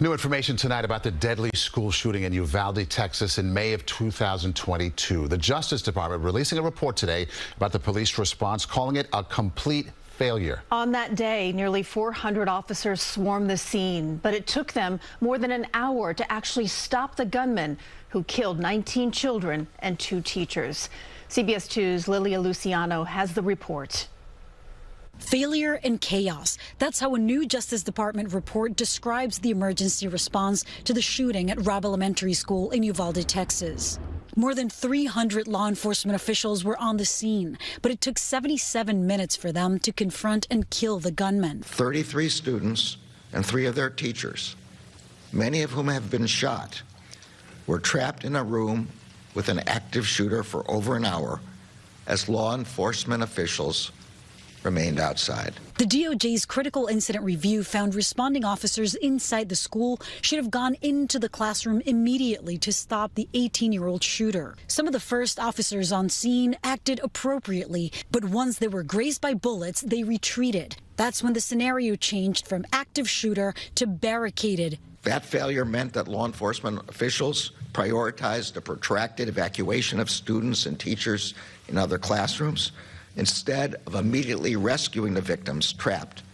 New information tonight about the deadly school shooting in Uvalde, Texas in May of 2022. The Justice Department releasing a report today about the police response, calling it a complete failure. On that day, nearly 400 officers swarmed the scene, but it took them more than an hour to actually stop the gunman who killed 19 children and 2 teachers. CBS 2's Lilia Luciano has the report. Failure and chaos. That's how a new Justice Department report describes the emergency response to the shooting at Robb Elementary School in Uvalde, Texas. More than 300 law enforcement officials were on the scene, but it took 77 minutes for them to confront and kill the gunman. 33 students and 3 of their teachers, many of whom have been shot, were trapped in a room with an active shooter for over an hour as law enforcement officials remained outside. The DOJ's critical incident review found responding officers inside the school should have gone into the classroom immediately to stop the 18-year-old shooter. Some of the first officers on scene acted appropriately, but once they were grazed by bullets, they retreated. That's when the scenario changed from active shooter to barricaded. That failure meant that law enforcement officials prioritized a protracted evacuation of students and teachers in other classrooms, instead of immediately rescuing the victims trapped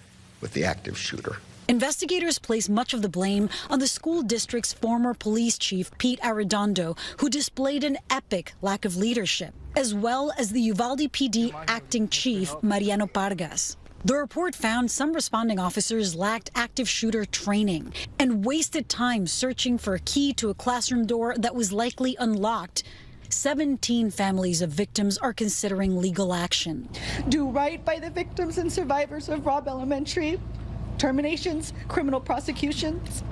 with the active shooter. Investigators place much of the blame on the school district's former police chief, Pete Arredondo, who displayed an epic lack of leadership, as well as the Uvalde PD acting chief, Mariano Pargas. The report found some responding officers lacked active shooter training and wasted time searching for a key to a classroom door that was likely unlocked. 17 families of victims are considering legal action. Do right by the victims and survivors of Robb Elementary. Terminations, criminal prosecutions.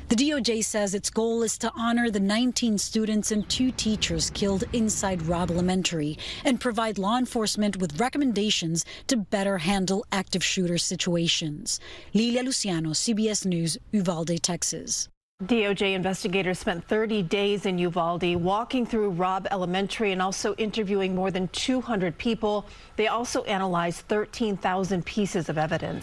The DOJ says its goal is to honor the 19 students and 2 teachers killed inside Robb Elementary and provide law enforcement with recommendations to better handle active shooter situations. Lilia Luciano, CBS News, Uvalde, Texas. DOJ investigators spent 30 days in Uvalde walking through Robb Elementary and also interviewing more than 200 people. They also analyzed 13,000 pieces of evidence.